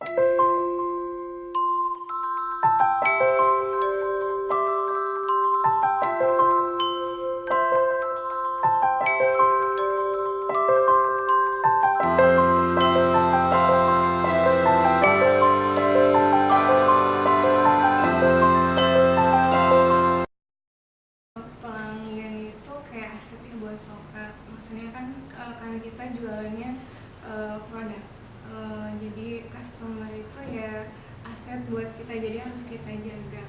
Pelanggan itu kayak aset ya buat Soka. Maksudnya kan karena kita jualannya produk, jadi customer itu ya aset buat kita, jadi harus kita jaga,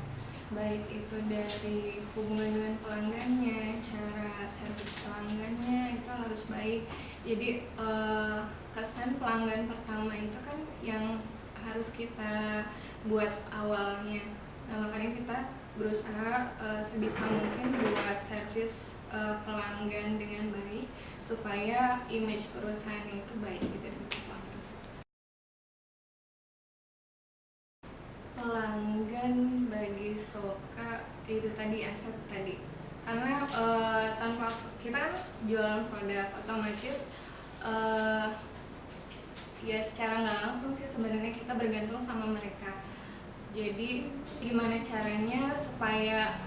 baik itu dari hubungan dengan pelanggannya, cara servis pelanggannya itu harus baik. Jadi kesan pelanggan pertama itu kan yang harus kita buat awalnya. Nah, makanya kita berusaha sebisa mungkin buat servis pelanggan dengan baik supaya image perusahaan itu baik gitu di mata pelanggan. Pelanggan bagi Soka itu tadi aset tadi, karena tanpa kita kan jualan produk, otomatis ya secara nggak langsung sih sebenarnya kita bergantung sama mereka. Jadi gimana caranya supaya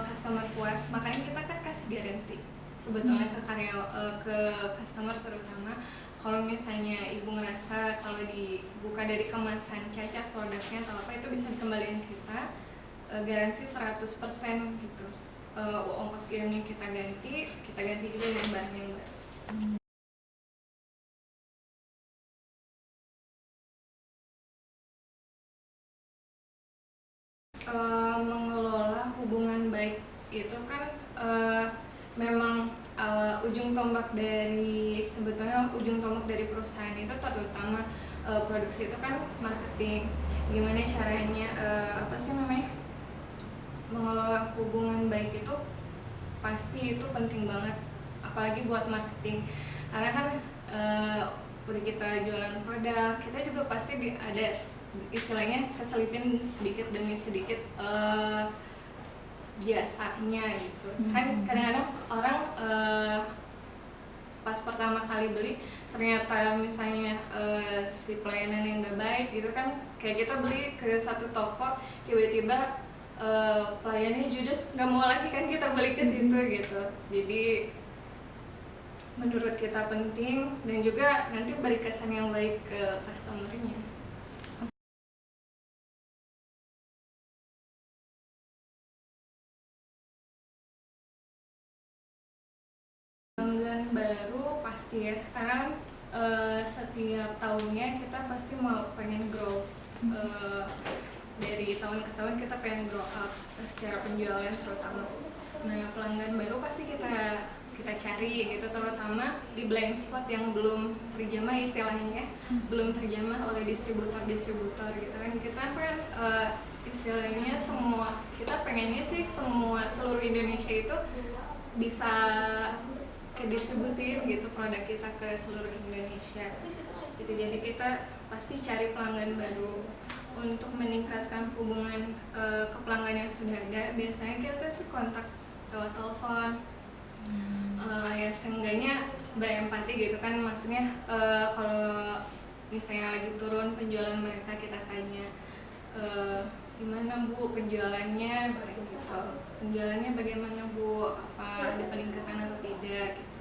customer puas, makanya kita kan kasih garansi sebetulnya ke ke customer, terutama kalau misalnya ibu ngerasa kalau dibuka dari kemasan cacat produknya atau apa, itu bisa dikembalikan kita, garansi 100% gitu. Ongkos kirimnya kita ganti juga dengan bahan yang baru. Mengelola hubungan baik itu kan memang ujung tombak dari, sebetulnya ujung tombak dari perusahaan itu, terutama produksi itu kan marketing. Gimana caranya apa sih namanya, mengelola hubungan baik itu pasti itu penting banget, apalagi buat marketing, karena kan udah kita jualan produk, kita juga pasti ada istilahnya keselipin sedikit demi sedikit jasanya gitu. Kan kadang-kadang orang pas pertama kali beli ternyata misalnya si pelayanan yang gak baik gitu kan, kayak kita beli ke satu toko tiba-tiba pelayannya judes, nggak mau lagi kan kita beli ke situ gitu. Jadi menurut kita penting, dan juga nanti beri kesan yang baik ke customernya. Pelanggan baru pasti ya, karena setiap tahunnya kita pasti mau pengen grow, dari tahun ke tahun kita pengen grow up secara penjualan terutama. Nah, pelanggan baru pasti kita cari gitu, terutama di blind spot yang belum terjamah istilahnya, belum terjamah oleh distributor gitu kan. Kita kan istilahnya semua, kita pengennya sih seluruh Indonesia itu bisa ke distribusiin gitu produk kita ke seluruh Indonesia gitu. Jadi kita pasti cari pelanggan baru. Untuk meningkatkan hubungan ke pelanggan yang sudah ada, biasanya kita sih kontak lewat telepon, ya seenggaknya berempati gitu kan. Maksudnya kalau misalnya lagi turun penjualan mereka, kita tanya gimana Bu penjualannya, gitu. Penjualannya bagaimana Bu, apa ada peningkatan atau tidak gitu.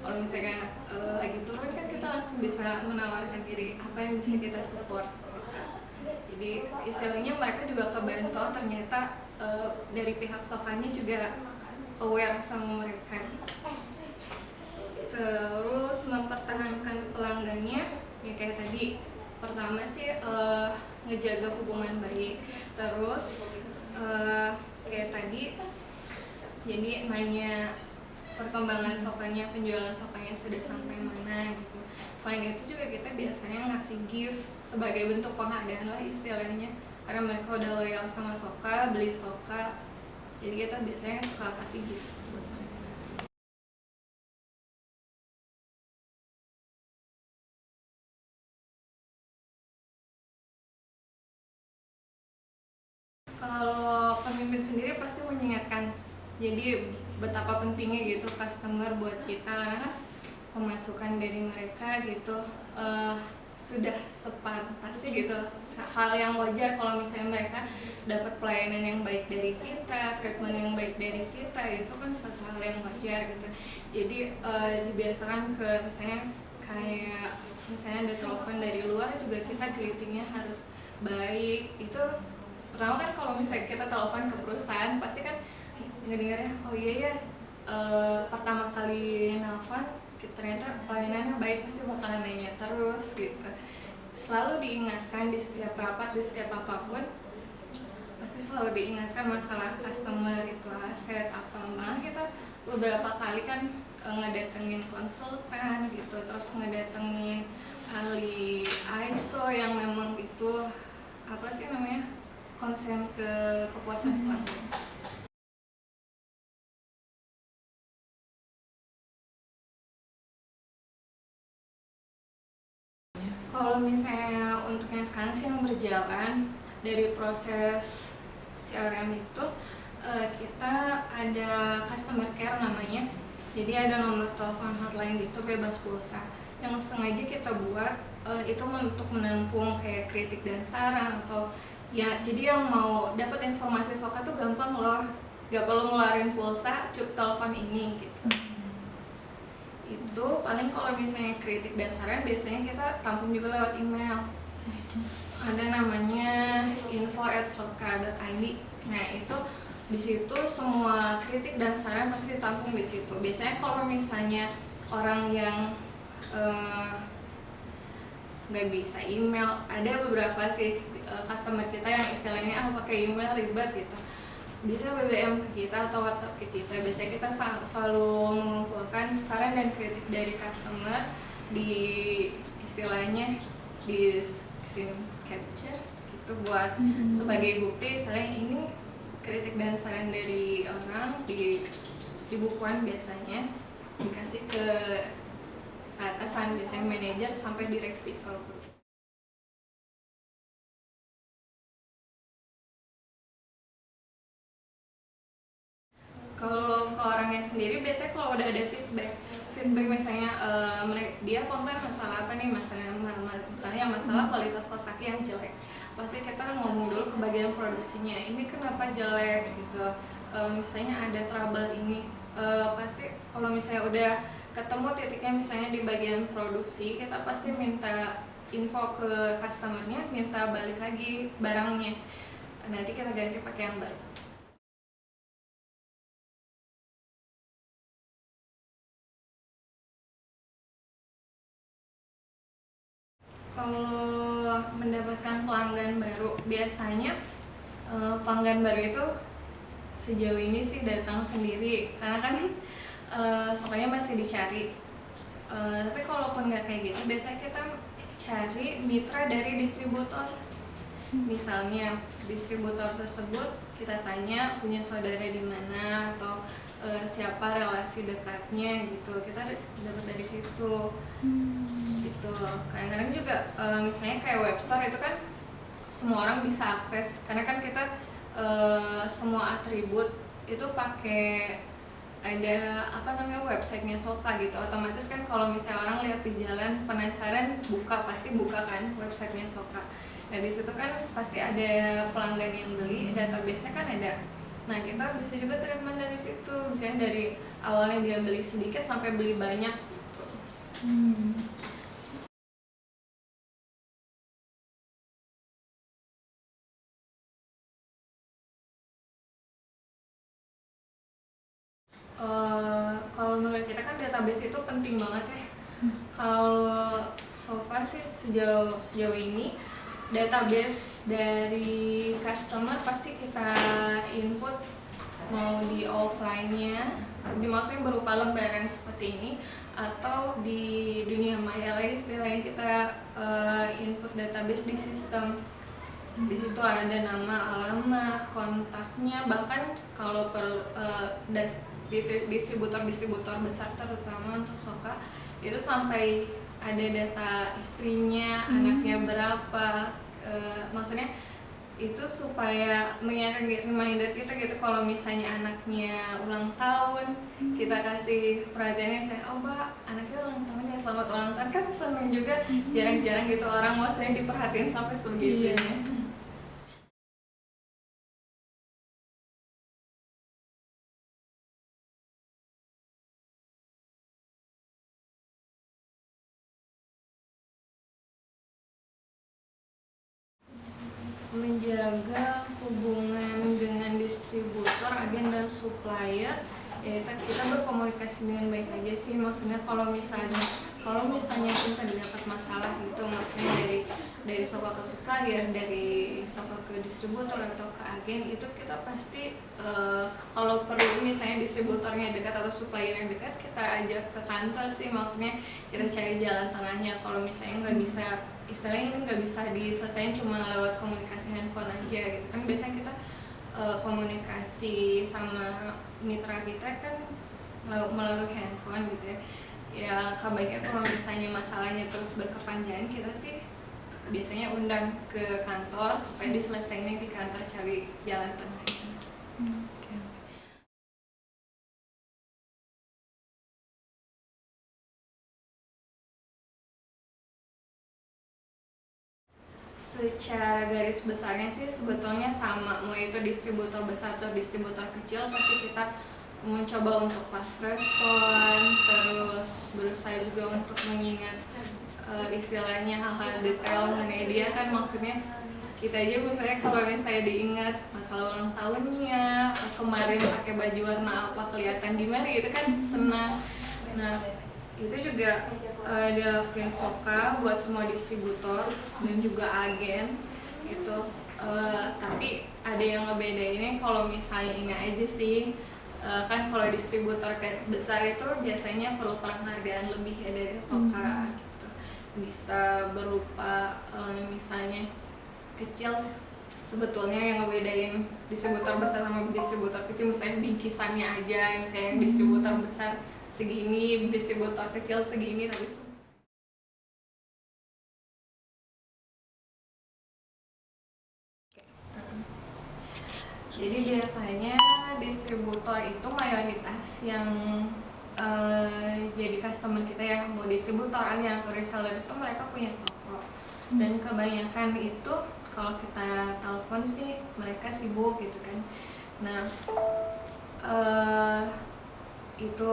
Kalau misalnya lagi turun kan kita langsung bisa menawarkan diri apa yang bisa kita support gitu. Jadi istilahnya mereka juga kebantu, ternyata dari pihak Sokanya juga aware sama mereka. Terus mempertahankan pelanggannya ya kayak tadi, pertama sih ngejaga hubungan baik. Terus kayak tadi, jadi nanya perkembangan Sokanya, penjualan Sokanya sudah sampai mana gitu. Selain itu juga kita biasanya ngasih gift sebagai bentuk penghargaan lah istilahnya, karena mereka udah loyal sama Soka, beli Soka, jadi kita biasanya suka kasih gift buat mereka. Kalau pemimpin sendiri pasti mengingatkan, jadi betapa pentingnya gitu customer buat kita, karena kan pemasukan dari mereka gitu sudah sepantasnya gitu, hal yang wajar kalau misalnya mereka dapat pelayanan yang baik dari kita, treatment yang baik dari kita, itu kan suatu hal yang wajar gitu. Jadi dibiasakan ke misalnya kayak misalnya ada telepon dari luar juga kita greetingnya harus baik. Itu pertama kan kalau misalnya kita telepon ke perusahaan pasti kan ngedengarnya oh iya ya, pertama kali nelfon ternyata pelayanannya baik, pasti bakalan nanya terus gitu. Selalu diingatkan di setiap rapat, di setiap apapun pasti selalu diingatkan masalah customer itu aset apa. Malah kita beberapa kali kan ngedatengin konsultan gitu, terus ngedatengin ahli ISO yang memang itu apa sih namanya, konsen ke kepuasan pelanggan. Kalau misalnya untuk yang sekarang sih yang berjalan dari proses CRM itu kita ada customer care namanya. Jadi ada nomor telepon hotline gitu bebas pulsa yang sengaja kita buat itu untuk menampung kayak kritik dan saran atau ya, jadi yang mau dapat informasi Soka tuh gampang loh, gak perlu ngeluarin pulsa, cukup telepon ini gitu. Itu paling kalau misalnya kritik dan saran biasanya kita tampung juga lewat email. Ada namanya info@soka.id. Nah itu di situ semua kritik dan saran pasti ditampung di situ. Biasanya kalau misalnya orang yang nggak bisa email, ada beberapa sih customer kita yang istilahnya pakai email ribet gitu, bisa BBM ke kita atau WhatsApp ke kita. Biasanya kita selalu mengumpulkan saran dan kritik dari customer di istilahnya di screen capture gitu buat sebagai bukti istilahnya ini kritik dan saran dari orang di bukuan, biasanya dikasih ke atasan, biasanya manajer sampai direksi kalau perlu. Kalau ke orangnya sendiri biasanya kalau udah ada feedback misalnya dia komplain masalah apa nih, misalnya masalah kualitas kaos kaki yang jelek, pasti kita ngomong dulu ke bagian produksinya, ini kenapa jelek gitu. Misalnya ada trouble ini, pasti kalau misalnya udah ketemu titiknya misalnya di bagian produksi, kita pasti minta info ke customernya, minta balik lagi barangnya, nanti kita ganti pakai yang baru. Kalau mendapatkan pelanggan baru, biasanya pelanggan baru itu sejauh ini sih datang sendiri, karena kan sokanya masih dicari. Tapi kalaupun nggak kayak gitu, biasanya kita cari mitra dari distributor. Misalnya distributor tersebut kita tanya punya saudara di mana atau siapa relasi dekatnya gitu, kita dapat dari situ. Gitu. Kadang-kadang juga misalnya kayak webstore itu kan semua orang bisa akses, karena kan kita semua atribut itu pakai ada apa namanya websitenya Soka gitu. Otomatis kan kalau misalnya orang lihat di jalan penasaran, pasti buka kan websitenya Soka. Nah di situ kan pasti ada pelanggan yang beli, database-nya kan ada. Nah kita bisa juga treatment dari situ, misalnya dari awalnya dia beli sedikit sampai beli banyak gitu. Kalau menurut kita kan database itu penting banget ya. Kalau so far sih sejauh ini database dari customer pasti kita input, mau di offline-nya, maksudnya berupa lembaran seperti ini, atau di dunia maya lagi istilahnya kita input database di sistem. Di situ ada nama, alamat, kontaknya, bahkan kalau distributor besar terutama untuk Soka itu sampai ada data istrinya, anaknya berapa, maksudnya itu supaya mengingatkan reminder kita gitu, kalau misalnya anaknya ulang tahun kita kasih perhatiannya, saya oh mbak anaknya ulang tahun ya, selamat ulang tahun, kan seneng juga. Jarang-jarang gitu orang maksudnya diperhatiin sampai sebegitunya. Menjaga hubungan dengan distributor, agen dan supplier, ya kita berkomunikasi dengan baik aja sih. Maksudnya kalau misalnya kita dapat masalah gitu, maksudnya dari soko ke supplier, dari soko ke distributor atau ke agen, itu kita pasti kalau perlu misalnya distributornya dekat atau suppliernya dekat, kita ajak ke kantor sih. Maksudnya kita cari jalan tengahnya. Kalau misalnya nggak bisa, istilahnya ini nggak bisa diselesaikan cuma lewat komunikasi handphone aja gitu kan. Biasanya kita komunikasi sama mitra kita kan melalui handphone gitu ya. Ya kabarnya kalau misalnya masalahnya terus berkepanjangan, kita sih biasanya undang ke kantor supaya diselesaikan di kantor, cari jalan tengah itu. Secara garis besarnya sih sebetulnya sama, mau itu distributor besar atau distributor kecil, pasti kita mencoba untuk fast respon, terus berusaha juga untuk mengingat istilahnya hal-hal detail mengenai dia kan. Maksudnya kita aja misalnya kalau misalnya diingat masalah ulang tahunnya, kemarin pakai baju warna apa, kelihatan gimana gitu kan, senang. Nah itu juga dilakuin Soka buat semua distributor dan juga agen itu. Tapi ada yang ngebedainnya kalau misalnya ini aja sih, kan kalau distributor kayak besar itu biasanya perlu penghargaan lebih ya dari Soka gitu. Bisa berupa misalnya kecil sebetulnya yang ngebedain distributor besar sama distributor kecil, misalnya bingkisannya aja, misalnya yang distributor besar segini, distributor kecil segini. Tapi jadi biasanya distributor itu mayoritas yang jadi customer kita ya, mau distributor aja atau reseller itu mereka punya toko. Dan kebanyakan itu kalau kita telepon sih mereka sibuk gitu kan. Nah itu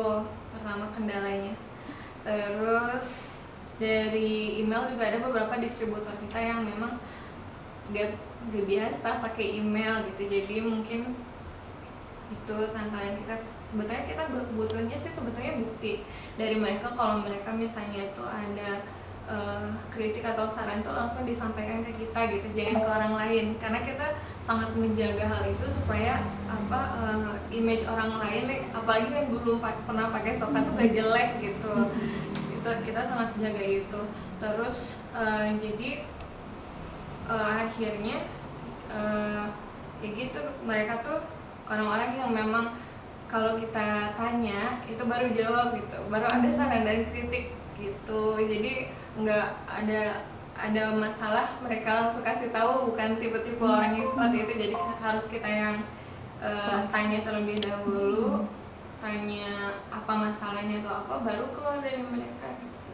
pertama kendalanya. Terus dari email juga ada beberapa distributor kita yang memang gak biasa pakai email gitu, jadi mungkin itu tantangan kita. Sebetulnya kita butuhnya sih sebetulnya bukti dari mereka, kalau mereka misalnya itu ada kritik atau saran tuh langsung disampaikan ke kita gitu, jangan ke orang lain, karena kita sangat menjaga hal itu supaya image orang lain, apalagi yang belum pernah pakai Soka tuh gak jelek gitu. Itu kita sangat jaga itu. Terus jadi akhirnya ya gitu, mereka tuh orang-orang yang memang kalau kita tanya itu baru jawab gitu, baru ada saran dan kritik gitu. Jadi nggak ada masalah mereka langsung kasih tahu, bukan tipe-tipe orang yang seperti itu. Jadi harus kita yang tanya terlebih dahulu, tanya apa masalahnya atau apa, baru keluar dari mereka gitu.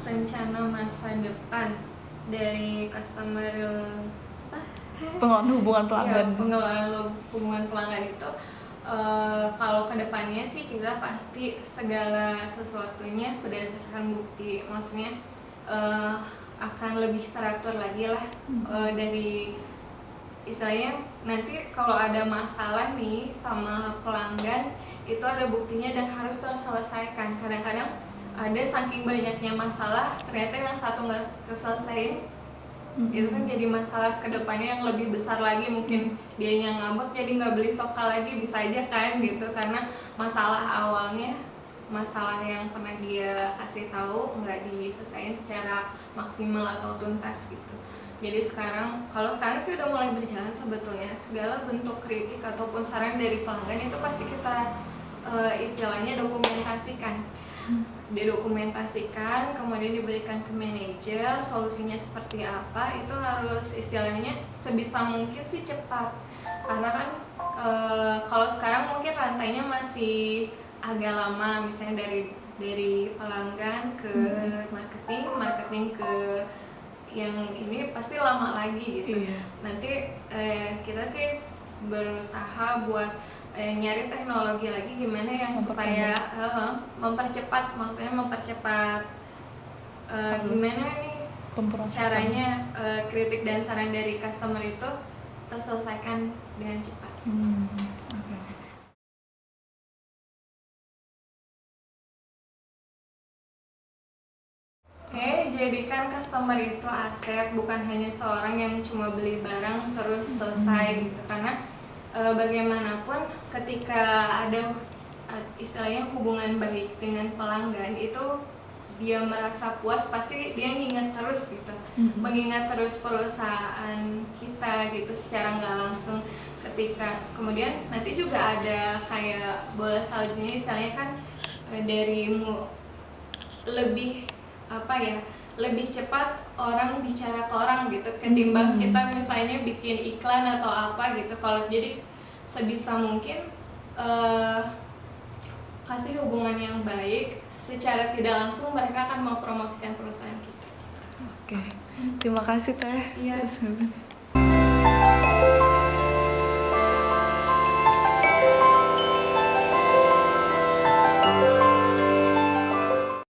Rencana masa depan dari customer pengelolaan hubungan pelanggan. Ya, pengelolaan hubungan pelanggan itu kalau kedepannya sih kita pasti segala sesuatunya berdasarkan bukti. Maksudnya akan lebih teratur lagi lah, dari istilahnya nanti kalau ada masalah nih sama pelanggan itu ada buktinya dan harus terselesaikan. Kadang-kadang ada saking banyaknya masalah ternyata yang satu nggak keselesaiin, itu kan jadi masalah kedepannya yang lebih besar lagi. Mungkin dianya ngambek jadi nggak beli Soka lagi, bisa aja kan gitu, karena masalah awalnya, masalah yang pernah dia kasih tahu nggak diselesaikan secara maksimal atau tuntas gitu. Jadi kalau sekarang sih udah mulai berjalan sebetulnya. Segala bentuk kritik ataupun saran dari pelanggan itu pasti kita istilahnya dokumentasikan didokumentasikan, kemudian diberikan ke manajer, solusinya seperti apa, itu harus istilahnya sebisa mungkin sih cepat. Karena kan kalau sekarang mungkin rantainya masih agak lama, misalnya dari pelanggan ke marketing ke yang ini pasti lama lagi gitu. Iya. Nanti kita sih berusaha buat nyari teknologi lagi gimana yang supaya mempercepat, maksudnya mempercepat gimana nih Pemrosesan. caranya kritik dan saran dari customer itu terselesaikan dengan cepat. Oke. Jadikan customer itu aset, bukan hanya seorang yang cuma beli barang terus selesai gitu. Karena bagaimanapun ketika ada istilahnya hubungan baik dengan pelanggan itu dia merasa puas, pasti dia nginget terus gitu, mengingat terus perusahaan kita gitu secara nggak langsung. Ketika kemudian nanti juga ada kayak bola saljunya, istilahnya kan darimu lebih lebih cepat orang bicara ke orang gitu ketimbang kita misalnya bikin iklan atau apa gitu. Kalau jadi sebisa mungkin kasih hubungan yang baik, secara tidak langsung mereka akan mempromosikan perusahaan kita. Oke. Terima kasih Teh. Iya.